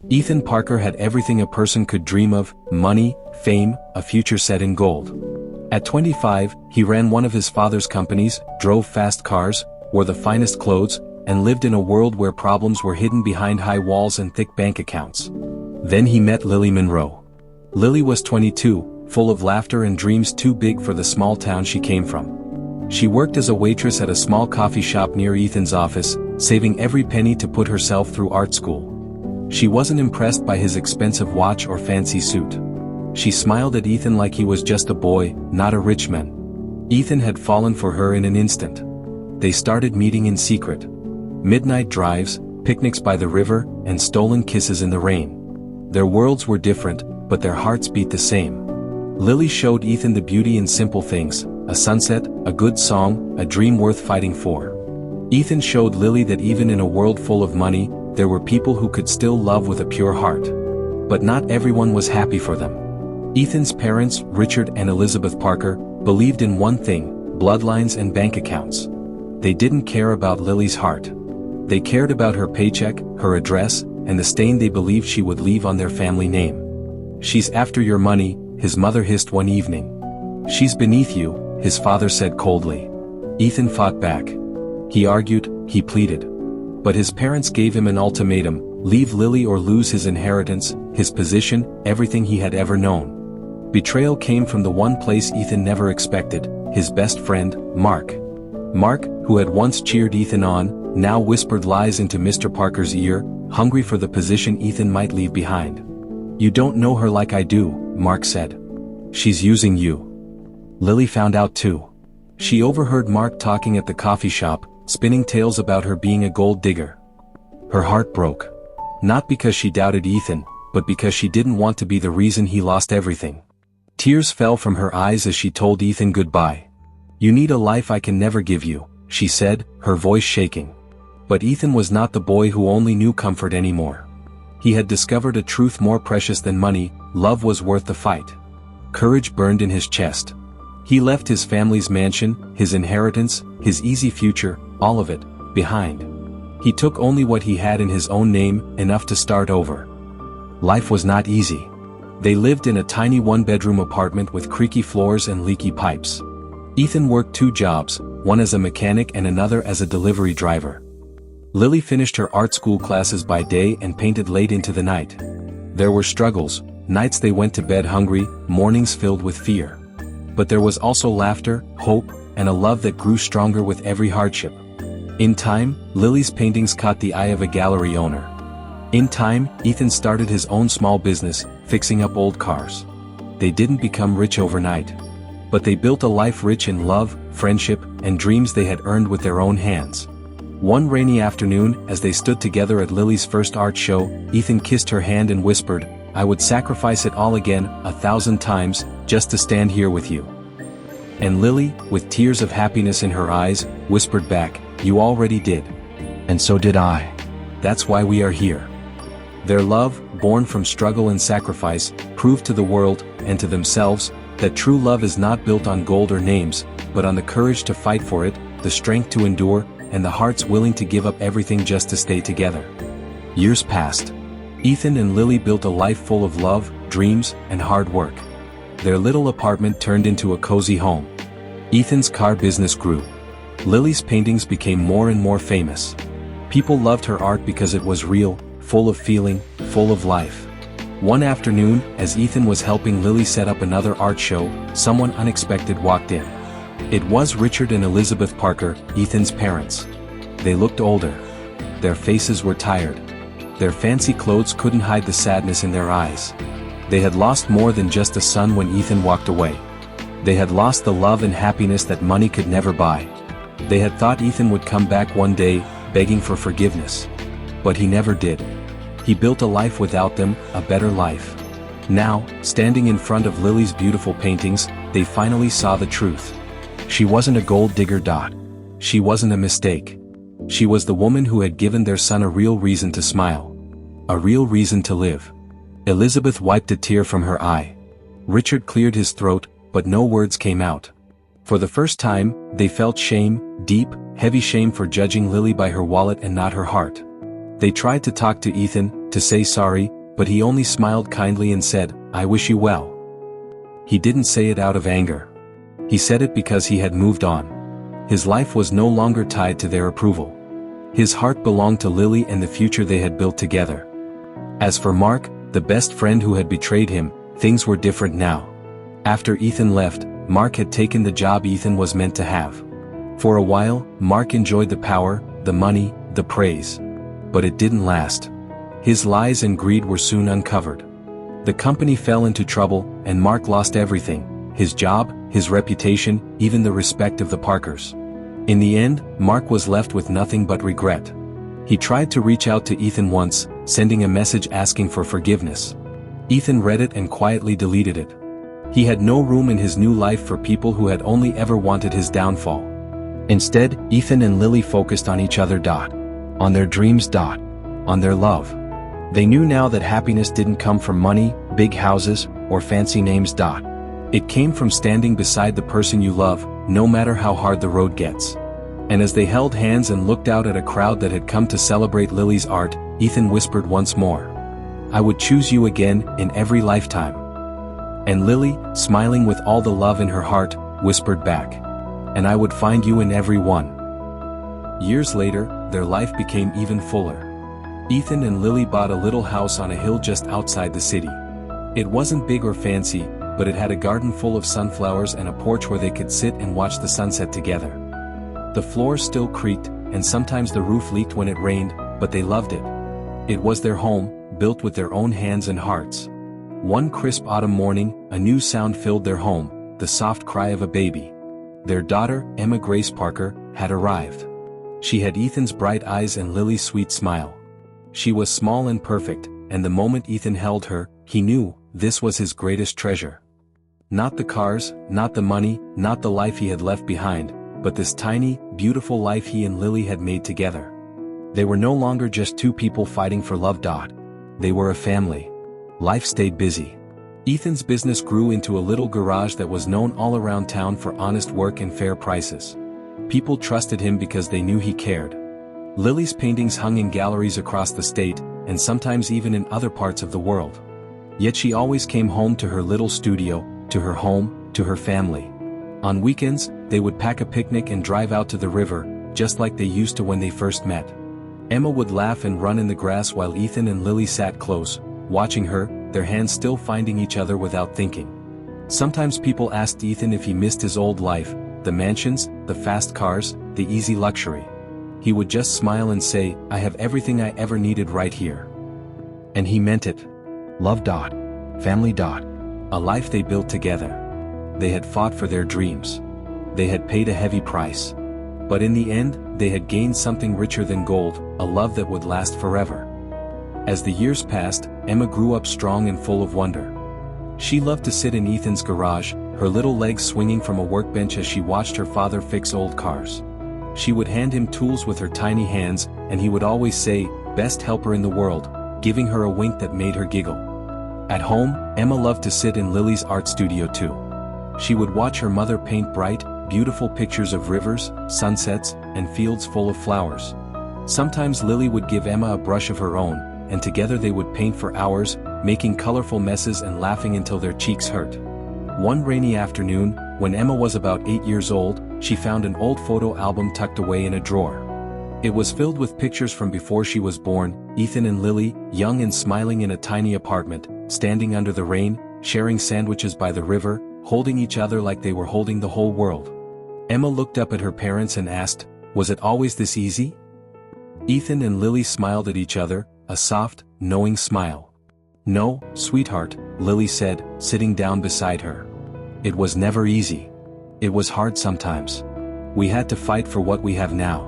Ethan Parker had everything a person could dream of: money, fame, a future set in gold. At 25, he ran one of his father's companies, drove fast cars, wore the finest clothes, and lived in a world where problems were hidden behind high walls and thick bank accounts. Then he met Lily Monroe. Lily was 22, full of laughter and dreams too big for the small town she came from. She worked as a waitress at a small coffee shop near Ethan's office, saving every penny to put herself through art school. She wasn't impressed by his expensive watch or fancy suit. She smiled at Ethan like he was just a boy, not a rich man. Ethan had fallen for her in an instant. They started meeting in secret. Midnight drives, picnics by the river, and stolen kisses in the rain. Their worlds were different, but their hearts beat the same. Lily showed Ethan the beauty in simple things: a sunset, a good song, a dream worth fighting for. Ethan showed Lily that even in a world full of money, there were people who could still love with a pure heart. But not everyone was happy for them. Ethan's parents, Richard and Elizabeth Parker, believed in one thing: bloodlines and bank accounts. They didn't care about Lily's heart. They cared about her paycheck, her address, and the stain they believed she would leave on their family name. "She's after your money," his mother hissed one evening. "She's beneath you," his father said coldly. Ethan fought back. He argued, he pleaded. But his parents gave him an ultimatum: leave Lily or lose his inheritance, his position, everything he had ever known. Betrayal came from the one place Ethan never expected: his best friend, Mark. Mark, who had once cheered Ethan on, now whispered lies into Mr. Parker's ear, hungry for the position Ethan might leave behind. "You don't know her like I do," Mark said. "She's using you." Lily found out too. She overheard Mark talking at the coffee shop, spinning tales about her being a gold digger. Her heart broke. Not because she doubted Ethan, but because she didn't want to be the reason he lost everything. Tears fell from her eyes as she told Ethan goodbye. "You need a life I can never give you," she said, her voice shaking. But Ethan was not the boy who only knew comfort anymore. He had discovered a truth more precious than money: love was worth the fight. Courage burned in his chest. He left his family's mansion, his inheritance, his easy future, all of it, behind. He took only what he had in his own name, enough to start over. Life was not easy. They lived in a tiny one-bedroom apartment with creaky floors and leaky pipes. Ethan worked 2 jobs, one as a mechanic and another as a delivery driver. Lily finished her art school classes by day and painted late into the night. There were struggles, nights they went to bed hungry, mornings filled with fear. But there was also laughter, hope, and a love that grew stronger with every hardship. In time, Lily's paintings caught the eye of a gallery owner. In time, Ethan started his own small business, fixing up old cars. They didn't become rich overnight. But they built a life rich in love, friendship, and dreams they had earned with their own hands. One rainy afternoon, as they stood together at Lily's first art show, Ethan kissed her hand and whispered, "I would sacrifice it all again, 1,000 times, just to stand here with you." And Lily, with tears of happiness in her eyes, whispered back, "You already did. And so did I. That's why we are here." Their love, born from struggle and sacrifice, proved to the world, and to themselves, that true love is not built on gold or names, but on the courage to fight for it, the strength to endure, and the hearts willing to give up everything just to stay together. Years passed. Ethan and Lily built a life full of love, dreams, and hard work. Their little apartment turned into a cozy home. Ethan's car business grew. Lily's paintings became more and more famous. People loved her art because it was real, full of feeling, full of life. One afternoon, as Ethan was helping Lily set up another art show, someone unexpected walked in. It was Richard and Elizabeth Parker, Ethan's parents. They looked older. Their faces were tired. Their fancy clothes couldn't hide the sadness in their eyes. They had lost more than just a son when Ethan walked away. They had lost the love and happiness that money could never buy. They had thought Ethan would come back one day, begging for forgiveness. But he never did. He built a life without them, a better life. Now, standing in front of Lily's beautiful paintings, they finally saw the truth. She wasn't a gold digger. She wasn't a mistake. She was the woman who had given their son a real reason to smile. A real reason to live. Elizabeth wiped a tear from her eye. Richard cleared his throat, but no words came out. For the first time, they felt shame, deep, heavy shame for judging Lily by her wallet and not her heart. They tried to talk to Ethan, to say sorry, but he only smiled kindly and said, "I wish you well." He didn't say it out of anger. He said it because he had moved on. His life was no longer tied to their approval. His heart belonged to Lily and the future they had built together. As for Mark, the best friend who had betrayed him, things were different now. After Ethan left, Mark had taken the job Ethan was meant to have. For a while, Mark enjoyed the power, the money, the praise. But it didn't last. His lies and greed were soon uncovered. The company fell into trouble, and Mark lost everything: his job, his reputation, even the respect of the Parkers. In the end, Mark was left with nothing but regret. He tried to reach out to Ethan once, sending a message asking for forgiveness. Ethan read it and quietly deleted it. He had no room in his new life for people who had only ever wanted his downfall. Instead, Ethan and Lily focused on each other. On their dreams. On their love. They knew now that happiness didn't come from money, big houses, or fancy names. It came from standing beside the person you love, no matter how hard the road gets. And as they held hands and looked out at a crowd that had come to celebrate Lily's art, Ethan whispered once more, "I would choose you again, in every lifetime." And Lily, smiling with all the love in her heart, whispered back, "And I would find you in every one." Years later, their life became even fuller. Ethan and Lily bought a little house on a hill just outside the city. It wasn't big or fancy, but it had a garden full of sunflowers and a porch where they could sit and watch the sunset together. The floors still creaked, and sometimes the roof leaked when it rained, but they loved it. It was their home, built with their own hands and hearts. One crisp autumn morning, a new sound filled their home, the soft cry of a baby. Their daughter, Emma Grace Parker, had arrived. She had Ethan's bright eyes and Lily's sweet smile. She was small and perfect, and the moment Ethan held her, he knew this was his greatest treasure. Not the cars, not the money, not the life he had left behind, but this tiny, beautiful life he and Lily had made together. They were no longer just two people fighting for love. They were a family. Life stayed busy. Ethan's business grew into a little garage that was known all around town for honest work and fair prices. People trusted him because they knew he cared. Lily's paintings hung in galleries across the state, and sometimes even in other parts of the world. Yet she always came home to her little studio, to her home, to her family. On weekends, they would pack a picnic and drive out to the river, just like they used to when they first met. Emma would laugh and run in the grass while Ethan and Lily sat close, watching her, their hands still finding each other without thinking. Sometimes people asked Ethan if he missed his old life, the mansions, the fast cars, the easy luxury. He would just smile and say, "I have everything I ever needed right here." And he meant it. Love. Family. A life they built together. They had fought for their dreams. They had paid a heavy price. But in the end, they had gained something richer than gold, a love that would last forever. As the years passed, Emma grew up strong and full of wonder. She loved to sit in Ethan's garage, her little legs swinging from a workbench as she watched her father fix old cars. She would hand him tools with her tiny hands, and he would always say, "Best helper in the world," giving her a wink that made her giggle. At home, Emma loved to sit in Lily's art studio too. She would watch her mother paint bright, beautiful pictures of rivers, sunsets, and fields full of flowers. Sometimes Lily would give Emma a brush of her own, and together they would paint for hours, making colorful messes and laughing until their cheeks hurt. One rainy afternoon, when Emma was about 8 years old, she found an old photo album tucked away in a drawer. It was filled with pictures from before she was born, Ethan and Lily, young and smiling in a tiny apartment, standing under the rain, sharing sandwiches by the river, holding each other like they were holding the whole world. Emma looked up at her parents and asked, "Was it always this easy?" Ethan and Lily smiled at each other, a soft, knowing smile. "No, sweetheart," Lily said, sitting down beside her. "It was never easy. It was hard sometimes. We had to fight for what we have now."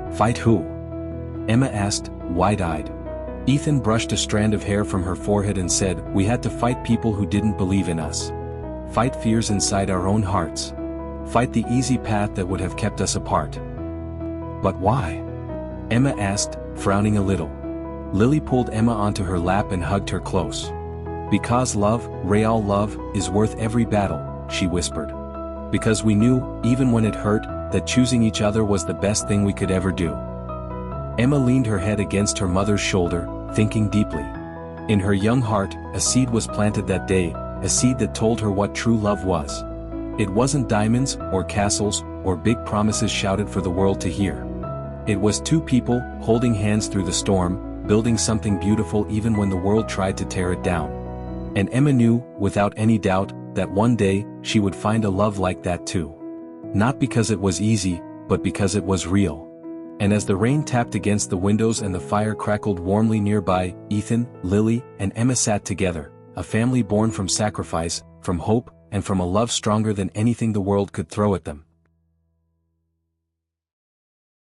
"Fight who?" Emma asked, wide-eyed. Ethan brushed a strand of hair from her forehead and said, "We had to fight people who didn't believe in us. Fight fears inside our own hearts. Fight the easy path that would have kept us apart." "But why?" Emma asked, frowning a little. Lily pulled Emma onto her lap and hugged her close. "Because love, real love, is worth every battle," she whispered. "Because we knew, even when it hurt, that choosing each other was the best thing we could ever do." Emma leaned her head against her mother's shoulder, thinking deeply. In her young heart, a seed was planted that day, a seed that told her what true love was. It wasn't diamonds, or castles, or big promises shouted for the world to hear. It was two people, holding hands through the storm, building something beautiful even when the world tried to tear it down. And Emma knew, without any doubt, that one day, she would find a love like that too. Not because it was easy, but because it was real. And as the rain tapped against the windows and the fire crackled warmly nearby, Ethan, Lily, and Emma sat together, a family born from sacrifice, from hope, and from a love stronger than anything the world could throw at them.